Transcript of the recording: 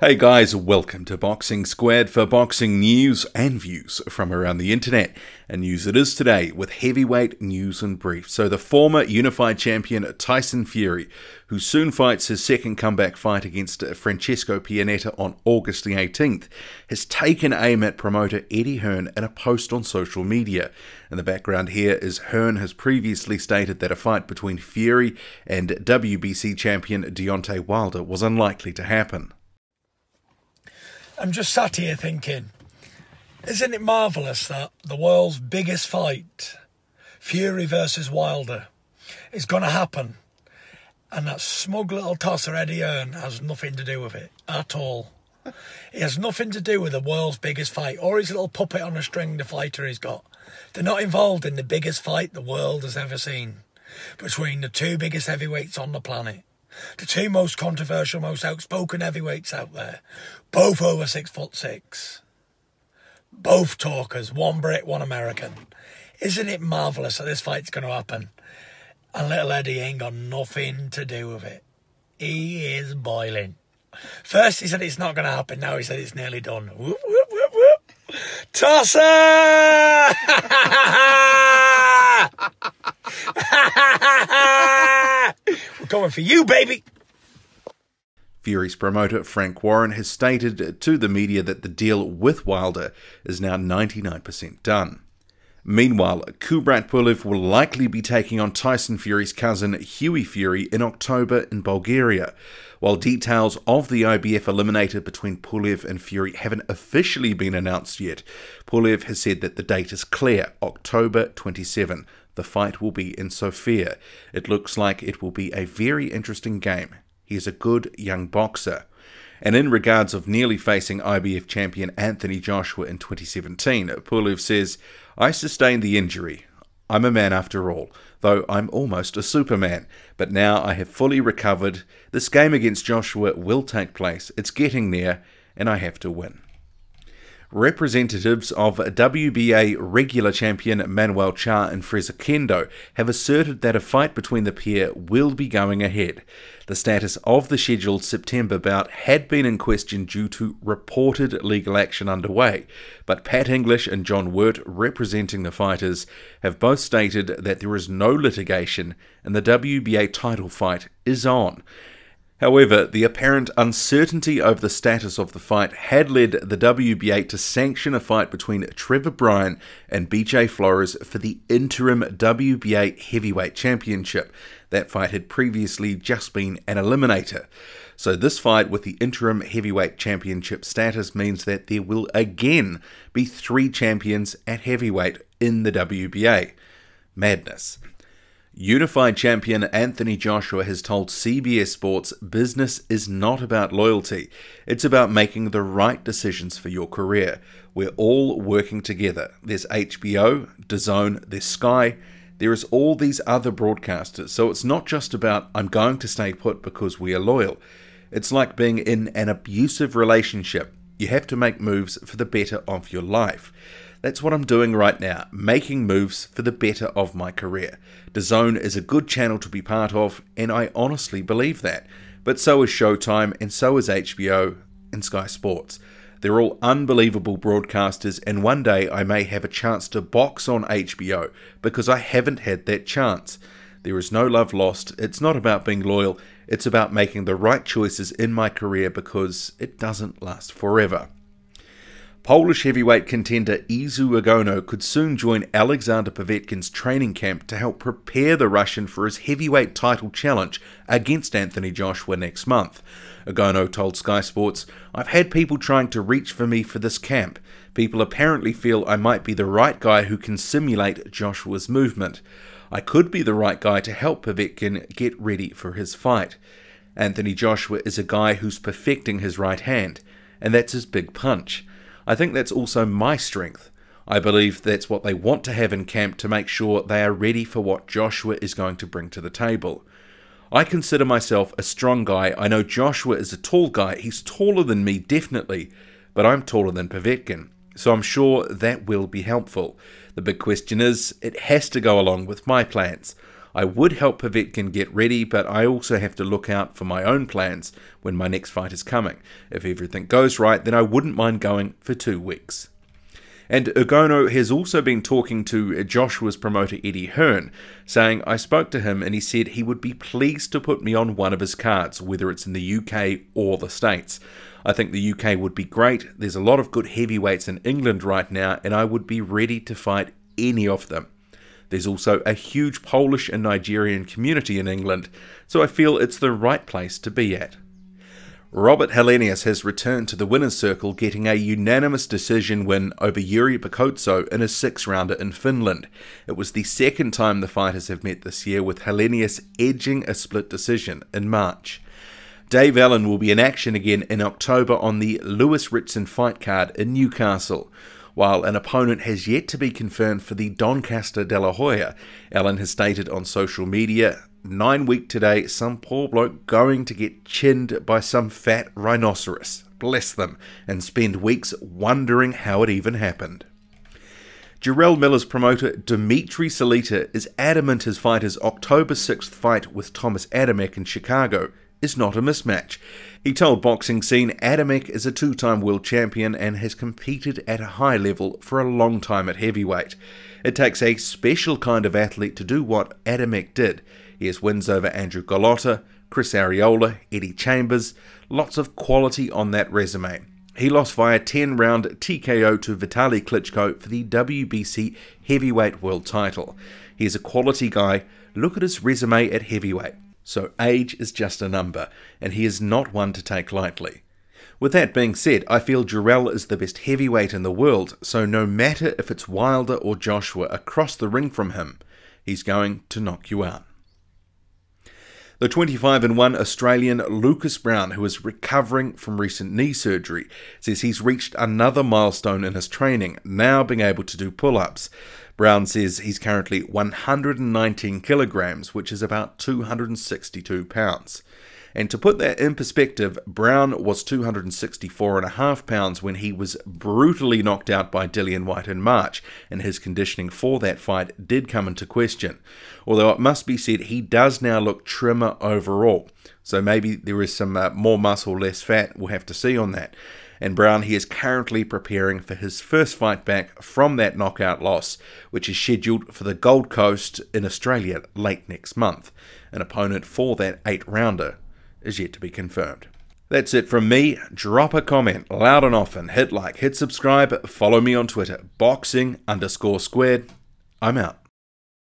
Hey guys, welcome to Boxing Squared for boxing news and views from around the internet. And news it is today with heavyweight news and brief. So the former unified champion Tyson Fury, who soon fights his second comeback fight against Francesco Pianeta on August the 18th, has taken aim at promoter Eddie Hearn in a post on social media. In the background here is Hearn has previously stated that a fight between Fury and WBC champion Deontay Wilder was unlikely to happen. I'm just sat here thinking, isn't it marvellous that the world's biggest fight, Fury versus Wilder, is going to happen, and that smug little tosser Eddie Hearn has nothing to do with it at all. He has nothing to do with the world's biggest fight or his little puppet on a string, the fighter he's got. They're not involved in the biggest fight the world has ever seen between the two biggest heavyweights on the planet. The two most controversial, most outspoken heavyweights out there. Both over 6'6". Both talkers. One Brit, one American. Isn't it marvellous that this fight's going to happen? And little Eddie ain't got nothing to do with it. He is boiling. First he said it's not going to happen. Now he said it's nearly done. Whoop, whoop, whoop, whoop. Tosser! We're going for you, baby! Fury's promoter Frank Warren has stated to the media that the deal with Wilder is now 99% done. Meanwhile, Kubrat Pulev will likely be taking on Tyson Fury's cousin Hughie Fury in October in Bulgaria. While details of the IBF eliminator between Pulev and Fury haven't officially been announced yet, Pulev has said that the date is clear, October 27. The fight will be in Sofia. It looks like it will be a very interesting game. He is a good young boxer. And in regards of nearly facing IBF champion Anthony Joshua in 2017, Pulev says, "I sustained the injury. I'm a man after all, though I'm almost a superman. But now I have fully recovered. This game against Joshua will take place. It's getting near, and I have to win." Representatives of WBA regular champion Manuel Charr and Oquendo have asserted that a fight between the pair will be going ahead. The status of the scheduled September bout had been in question due to reported legal action underway, but Pat English and John Wirt, representing the fighters, have both stated that there is no litigation and the WBA title fight is on. However, the apparent uncertainty over the status of the fight had led the WBA to sanction a fight between Trevor Browne and BJ Flores for the interim WBA Heavyweight Championship. That fight had previously just been an eliminator. So this fight with the interim heavyweight championship status means that there will again be 3 champions at heavyweight in the WBA. Madness. Unified champion Anthony Joshua has told CBS Sports business is not about loyalty, it's about making the right decisions for your career. We're all working together. There's HBO, DAZN, there's Sky, there is all these other broadcasters, so it's not just about I'm going to stay put because we are loyal. It's like being in an abusive relationship. You have to make moves for the better of your life. That's what I'm doing right now, making moves for the better of my career. DAZN is a good channel to be part of, and I honestly believe that. But so is Showtime, and so is HBO and Sky Sports. They're all unbelievable broadcasters, and one day I may have a chance to box on HBO, because I haven't had that chance. There is no love lost. It's not about being loyal. It's about making the right choices in my career, because it doesn't last forever. Polish heavyweight contender Ugonoh could soon join Alexander Povetkin's training camp to help prepare the Russian for his heavyweight title challenge against Anthony Joshua next month. Ugonoh told Sky Sports, "I've had people trying to reach for me for this camp. People apparently feel I might be the right guy who can simulate Joshua's movement. I could be the right guy to help Povetkin get ready for his fight. Anthony Joshua is a guy who's perfecting his right hand, and that's his big punch. I think that's also my strength. I believe that's what they want to have in camp to make sure they are ready for what Joshua is going to bring to the table. I consider myself a strong guy. I know Joshua is a tall guy. He's taller than me, definitely, but I'm taller than Povetkin, so I'm sure that will be helpful. The big question is, it has to go along with my plans. I would help Povetkin get ready, but I also have to look out for my own plans when my next fight is coming. If everything goes right, then I wouldn't mind going for 2 weeks. And Ugonoh has also been talking to Joshua's promoter Eddie Hearn, saying, I spoke to him and he said he would be pleased to put me on one of his cards, whether it's in the UK or the States. I think the UK would be great. There's a lot of good heavyweights in England right now, and I would be ready to fight any of them. There's also a huge Polish and Nigerian community in England, so I feel it's the right place to be at. Robert Helenius has returned to the winner's circle, getting a unanimous decision win over Jiri Bakotso in a 6-rounder in Finland. It was the second time the fighters have met this year, with Helenius edging a split decision in March. Dave Allen will be in action again in October on the Lewis Ritson fight card in Newcastle. While an opponent has yet to be confirmed for the Doncaster De La Hoya, Allen has stated on social media, 9 week today, some poor bloke going to get chinned by some fat rhinoceros, bless them, and spend weeks wondering how it even happened. Jarrell Miller's promoter Dimitri Salita is adamant his fighter's October 6th fight with Tomas Adamek in Chicago is not a mismatch. He told Boxing Scene Adamek is a 2-time world champion and has competed at a high level for a long time at heavyweight. It takes a special kind of athlete to do what Adamek did. He has wins over Andrew Golota, Chris Arreola, Eddie Chambers, lots of quality on that resume. He lost via 10-round TKO to Vitaly Klitschko for the WBC heavyweight world title. He is a quality guy. Look at his resume at heavyweight. So age is just a number, and he is not one to take lightly. With that being said, I feel Jarrell is the best heavyweight in the world, so no matter if it's Wilder or Joshua across the ring from him, he's going to knock you out. The 25-1 Australian Lucas Browne, who is recovering from recent knee surgery, says he's reached another milestone in his training, now being able to do pull-ups. Browne says he's currently 119 kilograms, which is about 262 pounds. And to put that in perspective, Browne was 264.5 pounds when he was brutally knocked out by Dillian Whyte in March, and his conditioning for that fight did come into question. Although it must be said, he does now look trimmer overall. So maybe there is some more muscle, less fat. We'll have to see on that. And Browne, he is currently preparing for his first fight back from that knockout loss, which is scheduled for the Gold Coast in Australia late next month. An opponent for that 8-rounder is yet to be confirmed. That's it from me. Drop a comment loud and often, hit like, hit subscribe, follow me on Twitter, boxing_squared. I'm out.